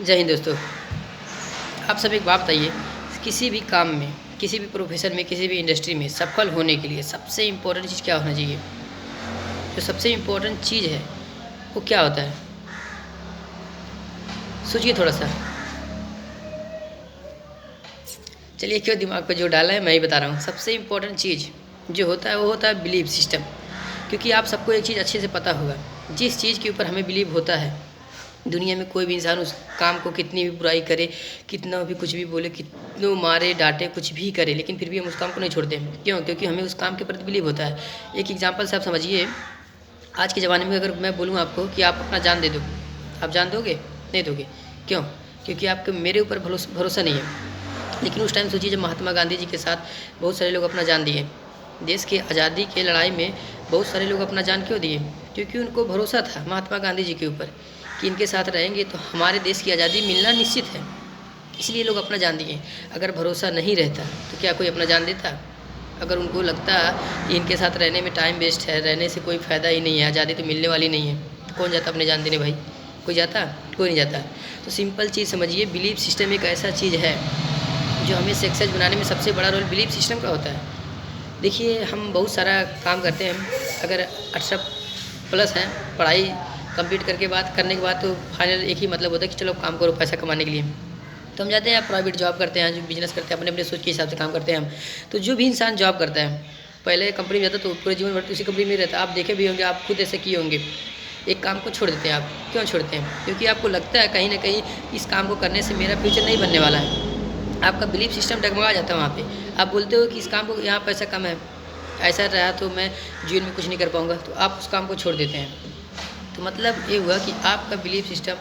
जय हिंद दोस्तों। आप सब एक बात बताइए, किसी भी काम में, किसी भी प्रोफेशन में, किसी भी इंडस्ट्री में सफल होने के लिए सबसे इम्पोर्टेंट चीज़ क्या होना चाहिए? जो सबसे इम्पोर्टेंट चीज़ है वो क्या होता है? सोचिए थोड़ा सा। चलिए, क्यों दिमाग पे जो डाला है मैं ही बता रहा हूँ। सबसे इम्पोर्टेंट चीज़ जो होता है वो होता है बिलीव सिस्टम। क्योंकि आप सबको एक चीज़ अच्छे से पता होगा, जिस चीज़ के ऊपर हमें बिलीव होता है, दुनिया में कोई भी इंसान उस काम को कितनी भी बुराई करे, कितना भी कुछ भी बोले, कितनों मारे डांटे, कुछ भी करे, लेकिन फिर भी हम उस काम को नहीं छोड़ते। क्यों? क्योंकि हमें उस काम के प्रति बिलीव होता है। एक एग्जांपल से आप समझिए, आज के ज़माने में अगर मैं बोलूँ आपको कि आप अपना जान दे दो, आप जान दोगे? नहीं दोगे। क्यों? क्योंकि आपको मेरे ऊपर भरोसा नहीं है। लेकिन उस टाइम सोचिए, जब महात्मा गांधी जी के साथ बहुत सारे लोग अपना जान दिए, देश की आज़ादी के लड़ाई में बहुत सारे लोग अपना जान क्यों दिए? क्योंकि उनको भरोसा था महात्मा गांधी जी के ऊपर कि इनके साथ रहेंगे तो हमारे देश की आज़ादी मिलना निश्चित है, इसलिए लोग अपना जान दिए। अगर भरोसा नहीं रहता तो क्या कोई अपना जान देता? अगर उनको लगता कि इनके साथ रहने में टाइम वेस्ट है, रहने से कोई फ़ायदा ही नहीं है, आज़ादी तो मिलने वाली नहीं है, तो कौन जाता अपने जान देने भाई? कोई जाता? कोई नहीं जाता। तो सिंपल चीज़ समझिए, बिलीफ सिस्टम एक ऐसा चीज़ है जो हमें सक्सेस बनाने में सबसे बड़ा रोल बिलीफ सिस्टम का होता है। देखिए, हम बहुत सारा काम करते हैं, अगर 18+ हैं, पढ़ाई कंप्लीट करने के बाद तो फाइनल एक ही मतलब होता है कि चलो काम करो पैसा कमाने के लिए। तो हम जाते हैं, प्राइवेट जॉब करते हैं, जो बिजनेस करते हैं, अपने अपने सोच के हिसाब से काम करते हैं हम। तो जो भी इंसान जॉब करता है, पहले कंपनी में जाता तो पूरे जीवन भर उसी कंपनी में रहता। आप देखे भी होंगे, आप खुद ऐसे किए होंगे, एक काम को छोड़ देते हैं आप। क्यों छोड़ते हैं? क्योंकि आपको लगता है कहीं ना कहीं इस काम को करने से मेरा फ्यूचर नहीं बनने वाला है। आपका बिलीफ सिस्टम डगमगा जाता है वहाँ पे। आप बोलते हो कि इस काम को, यहाँ पैसा कम है, ऐसा रहा तो मैं जीवन में कुछ नहीं कर पाऊँगा, तो आप उस काम को छोड़ देते हैं। तो मतलब ये हुआ कि आपका बिलीफ सिस्टम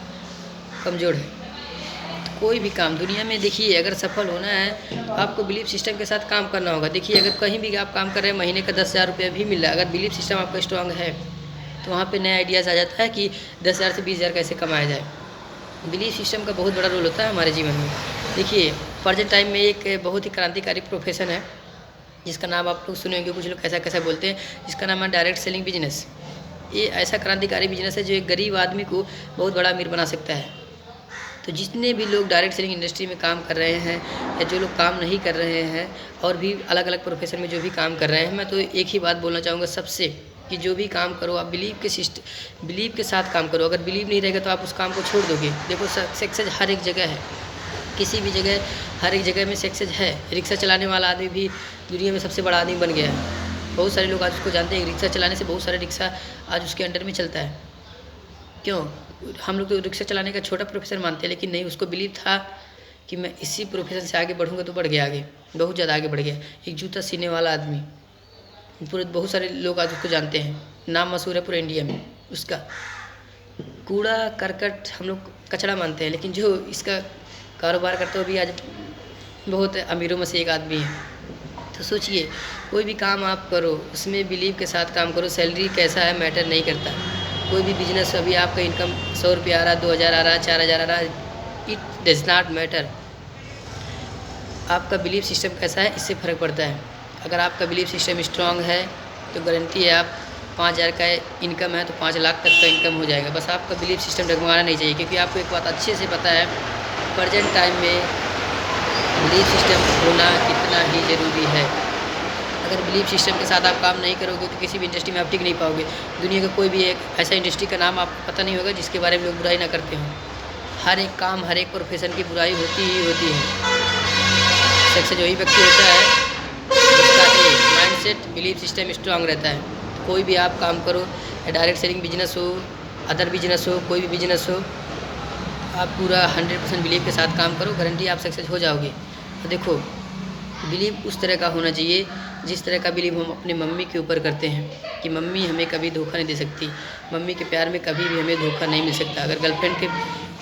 कमज़ोर है। तो कोई भी काम दुनिया में देखिए, अगर सफल होना है तो आपको बिलीफ सिस्टम के साथ काम करना होगा। देखिए, अगर कहीं भी आप काम कर रहे हैं, महीने का 10,000 रुपया भी मिल रहा है, अगर बिलीफ सिस्टम आपका स्ट्रांग है तो वहाँ पे नए आइडियाज़ आ जाता है कि 10,000 से 20,000 कैसे कमाया जाए। बिलीफ सिस्टम का बहुत बड़ा रोल होता है हमारे जीवन में। देखिए, प्रेजेंट टाइम में एक बहुत ही क्रांतिकारी प्रोफेशन है जिसका नाम आप लोग सुने होंगे, कुछ लोग कैसा कैसा बोलते हैं, जिसका नाम है डायरेक्ट सेलिंग बिजनेस। ये ऐसा क्रांतिकारी बिजनेस है जो एक गरीब आदमी को बहुत बड़ा अमीर बना सकता है। तो जितने भी लोग डायरेक्ट सेलिंग इंडस्ट्री में काम कर रहे हैं, या जो लोग काम नहीं कर रहे हैं, और भी अलग अलग प्रोफेशन में जो भी काम कर रहे हैं, मैं तो एक ही बात बोलना चाहूँगा सबसे, कि जो भी काम करो आप बिलीव के साथ काम करो। अगर बिलीव नहीं रहेगा तो आप उस काम को छोड़ दोगे। देखो, सक्सेस हर एक जगह है, किसी भी जगह, हर एक जगह में सक्सेस है। रिक्शा चलाने वाला आदमी भी दुनिया में सबसे बड़ा आदमी बन गया है। बहुत सारे लोग आज उसको जानते हैं। रिक्शा चलाने से बहुत सारे रिक्शा आज उसके अंडर में चलता है। क्यों? हम लोग तो रिक्शा चलाने का छोटा प्रोफेशन मानते हैं, लेकिन नहीं, उसको बिलीव था कि मैं इसी प्रोफेशन से आगे बढ़ूँगा, तो बढ़ गया आगे, बहुत ज़्यादा आगे बढ़ गया। एक जूता सीने वाला आदमी, पूरे बहुत सारे लोग आज उसको जानते हैं, नाम मशहूर है पूरे इंडिया में उसका। कूड़ा करकट हम लोग कचरा मानते हैं, लेकिन जो इसका कारोबार करते हुए भी आज बहुत अमीरों में से एक आदमी है। तो सोचिए, कोई भी काम आप करो उसमें बिलीव के साथ काम करो। सैलरी कैसा है मैटर नहीं करता। कोई भी बिजनेस, अभी आपका इनकम 100 रुपया आ रहा, 2,000 आ रहा, 4,000 आ रहा, इट डज नॉट मैटर। आपका बिलीव सिस्टम कैसा है, इससे फ़र्क पड़ता है। अगर आपका बिलीव सिस्टम स्ट्रांग है तो गारंटी है, आप 5,000 का इनकम है तो 5 लाख तक का इनकम हो जाएगा। बस आपका बिलीव सिस्टम डगमगाना नहीं चाहिए। क्योंकि आपको एक बात अच्छे से पता है, प्रेजेंट टाइम में बिलीफ सिस्टम होना कितना ही ज़रूरी है। अगर बिलीफ सिस्टम के साथ आप काम नहीं करोगे तो किसी भी इंडस्ट्री में आप टिक नहीं पाओगे। दुनिया का कोई भी एक ऐसा इंडस्ट्री का नाम आपको पता नहीं होगा जिसके बारे में लोग बुराई ना करते हों। हर एक काम, हर एक प्रोफेशन की बुराई होती ही होती है। सक्सेस वही व्यक्ति होता है जिसका एक माइंडसेट, बिलीफ सिस्टम स्ट्रांग रहता है। तो कोई भी आप काम करो, या डायरेक्ट सेलिंग बिजनेस हो, अदर बिजनेस हो, कोई भी बिजनेस हो, आप पूरा 100% बिलीव के साथ काम करो, गारंटी आप सक्सेस हो जाओगे। तो देखो, बिलीव उस तरह का होना चाहिए जिस तरह का बिलीव हम अपने मम्मी के ऊपर करते हैं, कि मम्मी हमें कभी धोखा नहीं दे सकती, मम्मी के प्यार में कभी भी हमें धोखा नहीं मिल सकता। अगर गर्लफ्रेंड के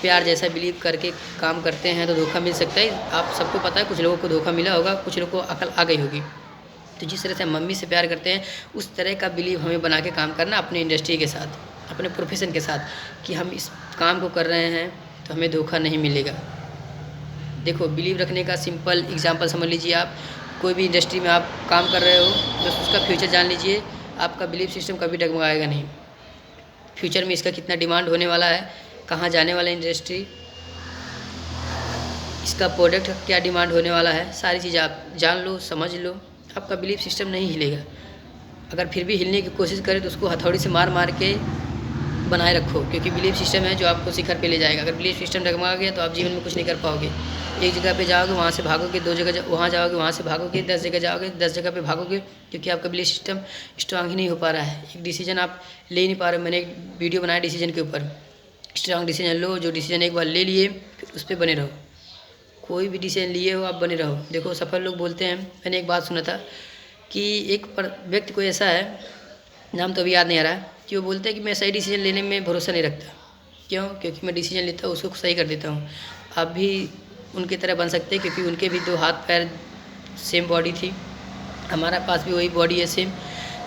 प्यार जैसा बिलीव करके काम करते हैं तो धोखा मिल सकता है। आप सबको पता है, कुछ लोगों को धोखा मिला होगा, कुछ लोगों को अकल आ गई होगी। तो जिस तरह से हम मम्मी से प्यार करते हैं, उस तरह का बिलीव हमें बना के काम करना अपने इंडस्ट्री के साथ, अपने प्रोफेशन के साथ, कि हम इस काम को कर रहे हैं तो हमें धोखा नहीं मिलेगा। देखो, बिलीव रखने का सिंपल एग्जांपल समझ लीजिए। आप कोई भी इंडस्ट्री में आप काम कर रहे हो, बस उसका फ्यूचर जान लीजिए, आपका बिलीव सिस्टम कभी डगमगाएगा नहीं। फ्यूचर में इसका कितना डिमांड होने वाला है, कहाँ जाने वाला इंडस्ट्री, इसका प्रोडक्ट का क्या डिमांड होने वाला है, सारी चीज़ आप जान लो, समझ लो, आपका बिलीफ सिस्टम नहीं हिलेगा। अगर फिर भी हिलने की कोशिश करें तो उसको हथौड़ी से मार मार के बनाए रखो, क्योंकि बिलीफ सिस्टम है जो आपको शिखर पे ले जाएगा। अगर बिलीफ सिस्टम डगमगा गया तो आप जीवन में कुछ नहीं कर पाओगे। एक जगह पे जाओगे, वहाँ से भागोगे, 2 जगह वहाँ जाओगे, वहाँ से भागोगे, 10 जगह जाओगे, 10 जगह पे भागोगे, क्योंकि आपका बिलीफ सिस्टम स्ट्रांग ही नहीं हो पा रहा है। एक डिसीजन आप ले ही नहीं पा रहे हो। मैंने एक वीडियो बनाया डिसीजन के ऊपर, स्ट्रांग डिसीजन लो। जो डिसीजन एक बार ले लिए फिर उस पर बने रहो। कोई भी डिसीजन लिए हो आप बने रहो। देखो सफल लोग बोलते हैं, मैंने एक बात सुना था कि एक व्यक्ति कोई ऐसा है, नाम तो अभी याद नहीं आ रहा है, कि वो बोलते हैं कि मैं सही डिसीजन लेने में भरोसा नहीं रखता। क्यों? क्योंकि मैं डिसीजन लेता हूँ उसको सही कर देता हूँ। आप भी उनकी तरह बन सकते हैं, क्योंकि उनके भी 2 हाथ पैर सेम बॉडी थी, हमारा पास भी वही बॉडी है सेम,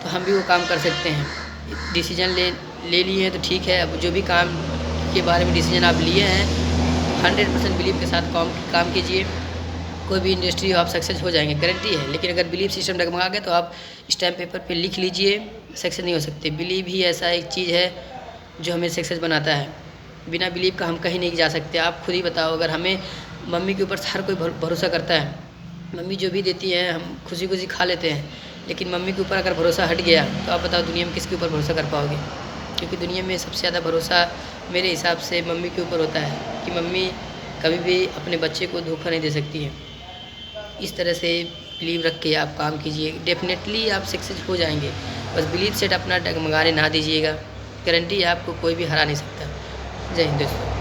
तो हम भी वो काम कर सकते हैं। डिसीजन ले लिए हैं तो ठीक है। अब जो भी काम के बारे में डिसीजन आप लिए हैं 100% बिलीव के साथ काम कीजिए। कोई भी इंडस्ट्री हो आप सक्सेस हो जाएंगे, गारंटी है। लेकिन अगर बिलीव सिस्टम डगमगा गया तो आप स्टैम्प पेपर पे लिख लीजिए, सक्सेस नहीं हो सकते। बिलीव ही ऐसा एक चीज़ है जो हमें सक्सेस बनाता है। बिना बिलीव का हम कहीं नहीं जा सकते। आप खुद ही बताओ, अगर हमें मम्मी के ऊपर हर कोई भरोसा करता है, मम्मी जो भी देती है हम खुशी खुशी खा लेते हैं, लेकिन मम्मी के ऊपर अगर भरोसा हट गया तो आप बताओ दुनिया में किसके ऊपर भरोसा कर पाओगे? क्योंकि दुनिया में सबसे ज़्यादा भरोसा मेरे हिसाब से मम्मी के ऊपर होता है, कि मम्मी कभी भी अपने बच्चे को धोखा नहीं दे सकती है। इस तरह से बिलीव रख के आप काम कीजिए, डेफिनेटली आप सक्सेस हो जाएंगे। बस बिलीव सेट अपना डगमगाने ना दीजिएगा, गारंटी है आपको कोई भी हरा नहीं सकता। जय हिंद दोस्तों।